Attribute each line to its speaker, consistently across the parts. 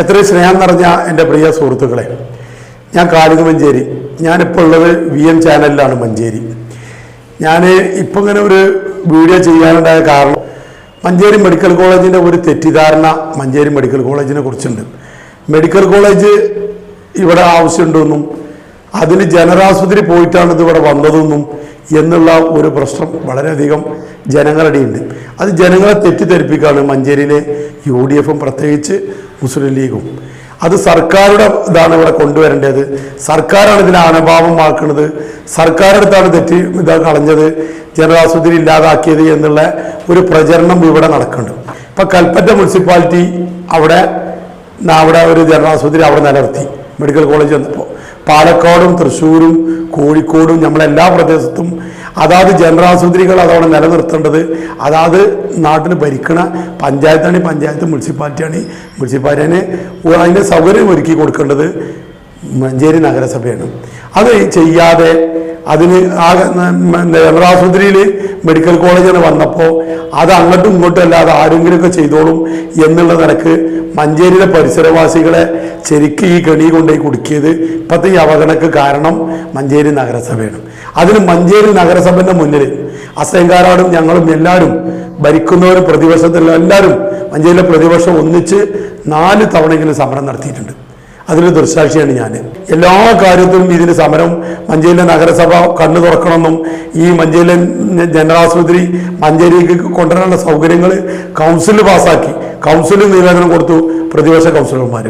Speaker 1: എത്ര സ്നേഹം നിറഞ്ഞ എൻ്റെ പ്രിയ സുഹൃത്തുക്കളെ, ഞാൻ കാലിക മഞ്ചേരി. ഞാനിപ്പോൾ ഉള്ളത് VM ചാനലിലാണ് മഞ്ചേരി. ഞാൻ ഇപ്പം ഇങ്ങനെ ഒരു വീഡിയോ ചെയ്യാനുണ്ടായ കാരണം മഞ്ചേരി മെഡിക്കൽ കോളേജിൻ്റെ ഒരു തെറ്റിദ്ധാരണ മഞ്ചേരി മെഡിക്കൽ കോളേജിനെ കുറിച്ചുണ്ട്. മെഡിക്കൽ കോളേജ് ഇവിടെ ആവശ്യമുണ്ടെന്നും അതിന് ജനറാശുപത്രി പോയിട്ടാണ് ഇതിവിടെ വന്നതെന്നും എന്നുള്ള ഒരു പ്രശ്നം വളരെയധികം ജനങ്ങളുടെ ഉണ്ട്. അത് ജനങ്ങളെ തെറ്റിദ്ധരിപ്പിക്കുകയാണ് മഞ്ചേരിയിലെ UDFും പ്രത്യേകിച്ച് മുസ്ലിം ലീഗും. അത് സർക്കാരുടെ ഇതാണ് ഇവിടെ കൊണ്ടുവരേണ്ടത്. സർക്കാരാണ് ഇതിനെ അനഭാവമാക്കുന്നത്. സർക്കാരെടുത്താണ് ഇതാ കളഞ്ഞത്, ജനറാശുപത്രി ഇല്ലാതാക്കിയത് എന്നുള്ള ഒരു പ്രചരണം ഇവിടെ നടക്കുന്നുണ്ട്. ഇപ്പം കൽപ്പറ്റ മുനിസിപ്പാലിറ്റി അവിടെ ഒരു ജനറാശുപത്രി അവിടെ നിലനിർത്തി മെഡിക്കൽ കോളേജ് വന്നപ്പോൾ. പാലക്കാടും തൃശ്ശൂരും കോഴിക്കോടും നമ്മളെല്ലാ പ്രദേശത്തും അതാത് ജനറാശുപത്രികൾ അതവിടെ നിലനിർത്തേണ്ടത് അതാത് നാട്ടിൽ ഭരിക്കണ പഞ്ചായത്താണ്. പഞ്ചായത്ത് മുനിസിപ്പാലിറ്റിയാണ്. മുനിസിപ്പാലിറ്റിനെ അതിൻ്റെ സൗകര്യം ഒരുക്കി കൊടുക്കേണ്ടത് മഞ്ചേരി നഗരസഭയാണ്. അത് ചെയ്യാതെ അതിന് ആ ജനറാശുപത്രിയിൽ മെഡിക്കൽ കോളേജിന് വന്നപ്പോൾ അത് അങ്ങോട്ടും ഇങ്ങോട്ടും അല്ലാതെ ആരെങ്കിലുമൊക്കെ ചെയ്തോളും എന്നുള്ള നിലക്ക് മഞ്ചേരിയിലെ പരിസരവാസികളെ ശരിക്ക് ഈ കെണി കൊണ്ടുപോയി കുടുക്കിയത് ഇപ്പോഴത്തെ ഈ അവഗണനക്ക് കാരണം മഞ്ചേരി നഗരസഭയാണ്. അതിന് മഞ്ചേരി നഗരസഭയുടെ മുന്നിൽ അസംഘാരാടും ഞങ്ങളും എല്ലാവരും ഭരിക്കുന്നവരും പ്രതിപക്ഷത്തിലുള്ള എല്ലാവരും മഞ്ചേരിയിലെ പ്രതിപക്ഷം ഒന്നിച്ച് 4 തവണയെങ്കിലും സമരം നടത്തിയിട്ടുണ്ട്. അതിന് ദൃക്സാക്ഷിയാണ് ഞാൻ. എല്ലാ കാര്യത്തിലും ഇതിന് സമരം മഞ്ചേരിയിലെ നഗരസഭ കണ്ണു തുറക്കണമെന്നും ഈ മഞ്ചേരിയിലെ ജനറാശുപത്രി മഞ്ചേരിക്ക് കൊണ്ടുവരാനുള്ള സൗകര്യങ്ങൾ കൗൺസിൽ പാസ്സാക്കി. കൗൺസിലിൽ നിവേദനം കൊടുത്തു പ്രതിപക്ഷ കൗൺസിലർമാർ.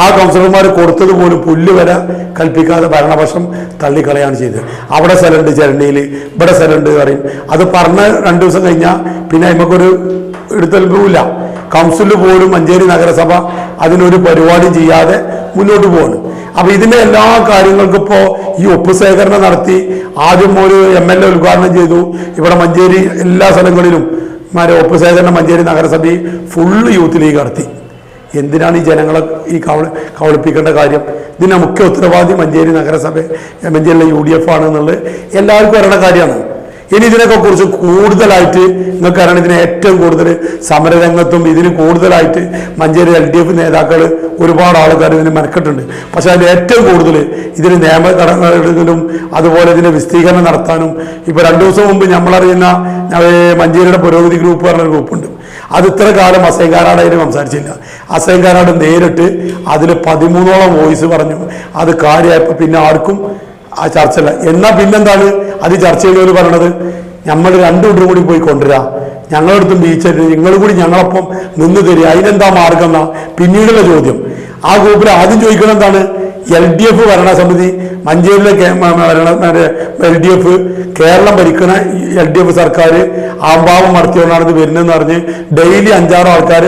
Speaker 1: ആ കൗൺസിലർമാർ കൊടുത്തത് പോലും പുല്ല് വരെ കൽപ്പിക്കാതെ ഭരണപക്ഷം തള്ളിക്കളയാണ് ചെയ്തത്. അവിടെ സ്ഥലമുണ്ട് ചരണിയിൽ, ഇവിടെ സ്ഥലമുണ്ട് പറയും. അത് പറഞ്ഞ് 2 ദിവസം കഴിഞ്ഞാൽ പിന്നെ നമുക്കൊരു എടുത്തെൽപ്പില്ല. കൗൺസിലിൽ പോലും മഞ്ചേരി നഗരസഭ അതിനൊരു പരിപാടി ചെയ്യാതെ മുന്നോട്ട് പോവാണ്. അപ്പൊ ഇതിന്റെ എല്ലാ കാര്യങ്ങൾക്കും ഇപ്പോൾ ഈ ഒപ്പ് ശേഖരണം നടത്തി ആദ്യം ഒരു MLA ഉദ്ഘാടനം ചെയ്തു. ഇവിടെ മഞ്ചേരി എല്ലാ സ്ഥലങ്ങളിലും ഒപ്പ് ശേഖരണം മഞ്ചേരി നഗരസഭയിൽ ഫുള്ള് യൂത്ത് ലീഗ് നടത്തി. എന്തിനാണ് ഈ ജനങ്ങളെ ഈ കവളിപ്പിക്കേണ്ട കാര്യം? ഇതിന് മുഖ്യ ഉത്തരവാദി മഞ്ചേരി നഗരസഭ, മഞ്ചേരിയിലെ UDF ആണെന്നുള്ളത് എല്ലാവർക്കും അറിയേണ്ട കാര്യമാണ്. ഇനി ഇതിനൊക്കെ കുറിച്ച് കൂടുതലായിട്ട് നിങ്ങൾക്കറിയണം. ഇതിന് ഏറ്റവും കൂടുതൽ സമരരംഗത്തും ഇതിന് കൂടുതലായിട്ട് മഞ്ചേരി LDF നേതാക്കൾ ഒരുപാട് ആൾക്കാർ ഇതിന് മെനക്കെട്ടുണ്ട്. പക്ഷെ അതിൽ ഏറ്റവും കൂടുതൽ ഇതിന് നിയമഘടനകളിലും അതുപോലെ ഇതിന് വിസ്തീകരണം നടത്താനും ഇപ്പോൾ 2 ദിവസം മുമ്പ് നമ്മളറിയുന്ന മഞ്ചേരിയുടെ പുരോഗതി ഗ്രൂപ്പ് പറഞ്ഞൊരു ഗ്രൂപ്പുണ്ട്. അത് ഇത്ര കാലം അസൈൻകാരാടായിട്ട് സംസാരിച്ചില്ല. അസൈൻകാരാട് നേരിട്ട് അതിൽ 13ഓളം വോയിസ് പറഞ്ഞു. അത് കാര്യമായപ്പോൾ പിന്നെ ആർക്കും ആ ചർച്ചയില്ല. എന്നാൽ പിന്നെന്താണ് അത് ചർച്ച ചെയ്യുന്നവർ പറയണത്? നമ്മൾ 2 കൂട്ടരും കൂടി പോയി കൊണ്ടുവരാം, ഞങ്ങളടുത്തും ബീച്ചിൽ നിങ്ങളും കൂടി ഞങ്ങളൊപ്പം നിന്ന് തരിക, അതിനെന്താ മാർഗം എന്നാ പിന്നീടുള്ള ചോദ്യം. ആ ഗ്രൂപ്പിൽ ആദ്യം ചോദിക്കണം എന്താണ്? LDF ഭരണസമിതി മഞ്ചേരിയിലെ LDF കേരളം ഭരിക്കുന്ന LDF സർക്കാർ ആംഭാവം നടത്തിയോണ്ടാണ് ഇത് വരുന്നതെന്ന് പറഞ്ഞ് ഡെയിലി 5-6 ആൾക്കാർ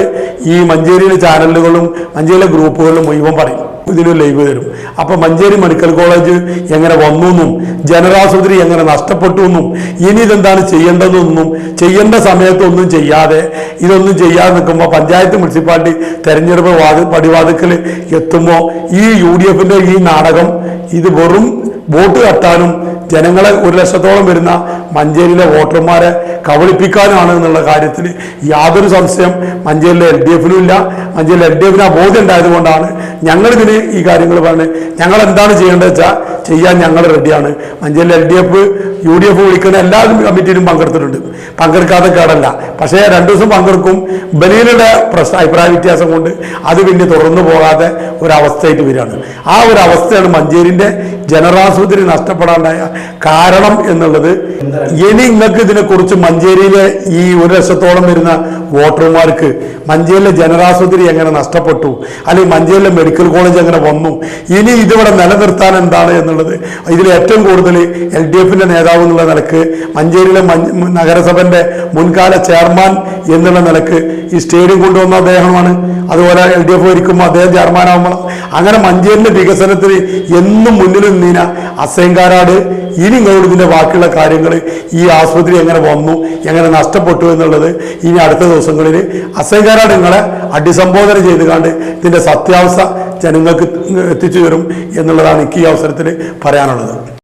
Speaker 1: ഈ മഞ്ചേരിയിലെ ചാനലുകളും മഞ്ചേരിയിലെ ഗ്രൂപ്പുകളിലും മുഴുവൻ പറയും, ഇതിന് ലൈവ് തരും. അപ്പൊ മഞ്ചേരി മെഡിക്കൽ കോളേജ് എങ്ങനെ വന്നു എന്നും ജനറാശുപത്രി എങ്ങനെ നഷ്ടപ്പെട്ടു എന്നും ഇനി ഇതെന്താണ് ചെയ്യേണ്ടതെന്നും ചെയ്യേണ്ട സമയത്തൊന്നും ചെയ്യാതെ ഇതൊന്നും ചെയ്യാതെ നിൽക്കുമ്പോൾ പഞ്ചായത്ത് മുനിസിപ്പാലിറ്റി തെരഞ്ഞെടുപ്പ് പടിവാതിക്കൽ എത്തുമ്പോൾ ഈ UDFന്റെ ഈ നാടകം ഇത് വെറും വോട്ട് തട്ടാനും ജനങ്ങളെ 1 ലക്ഷത്തോളം വരുന്ന മഞ്ചേരിയിലെ വോട്ടർമാരെ കബളിപ്പിക്കാനാണ് എന്നുള്ള കാര്യത്തിൽ യാതൊരു സംശയം മഞ്ചേരിയിലെ LDFനും ഇല്ല. മഞ്ചേരിയിലെ LDFന് ആ ബോധ്യം ഉണ്ടായതുകൊണ്ടാണ് ഞങ്ങളിതിന് ഈ കാര്യങ്ങൾ പറഞ്ഞ് ഞങ്ങൾ എന്താണ് ചെയ്യേണ്ടത് വെച്ചാൽ ചെയ്യാൻ ഞങ്ങൾ റെഡിയാണ്. മഞ്ചേരിയിലെ LDF UDF വിളിക്കുന്ന എല്ലാ കമ്മിറ്റിയിലും പങ്കെടുത്തിട്ടുണ്ട്. പങ്കെടുക്കാതെ കേടല്ല. പക്ഷേ 2 ദിവസം പങ്കെടുക്കും. ബലീനയുടെ അഭിപ്രായ വ്യത്യാസം കൊണ്ട് അത് പിന്നെ തുറന്നു പോകാതെ ഒരവസ്ഥയായിട്ട് വരികയാണ്. ആ ഒരു അവസ്ഥയാണ് മഞ്ചേരിന്റെ ജനറാശുപത്രി നഷ്ടപ്പെടാണ്ടായ കാരണം എന്നുള്ളത്. ഇനി നിങ്ങൾക്ക് ഇതിനെക്കുറിച്ച് മഞ്ചേരിയിലെ ഈ 1 ലക്ഷത്തോളം വരുന്ന വോട്ടർമാർക്ക് മഞ്ചേരിയിലെ ജനറാശുപത്രി എങ്ങനെ നഷ്ടപ്പെട്ടു, അല്ലെങ്കിൽ മഞ്ചേരിയിലെ മെഡിക്കൽ കോളേജ് എങ്ങനെ വന്നു, ഇനി ഇതിവിടെ നിലനിർത്താൻ എന്താണ് എന്നുള്ളത് ഇതിൽ ഏറ്റവും കൂടുതൽ LDFന്റെ നേതാവ് എന്നുള്ള നിലക്ക് മഞ്ചേരിയിലെ നഗരസഭന്റെ മുൻകാല ചെയർമാൻ എന്നുള്ള നിലക്ക് ഈ സ്റ്റേഡിയം കൊണ്ടുവന്ന അദ്ദേഹമാണ്. അതുപോലെ LDF ഭരിക്കുമ്പോൾ അദ്ദേഹം ചെയർമാനാകുമ്പോൾ അങ്ങനെ മഞ്ചേരിന്റെ വികസനത്തിന് എന്നും മുന്നിൽ നിന്ന അസൈൻകാരാട് ഇനി നിങ്ങളോട് ഇതിന്റെ ബാക്കിയുള്ള കാര്യങ്ങൾ ഈ ആശുപത്രി എങ്ങനെ വന്നു, എങ്ങനെ നഷ്ടപ്പെട്ടു എന്നുള്ളത് ഇനി അടുത്ത ദിവസങ്ങളിൽ അസൈൻകാരാട് നിങ്ങളെ അഭിസംബോധന ചെയ്തുകൊണ്ട് ഇതിന്റെ സത്യാവസ്ഥ ജനങ്ങൾക്ക് എത്തിച്ചു തരും എന്നുള്ളതാണ് എനിക്ക് ഈ അവസരത്തിൽ പറയാനുള്ളത്.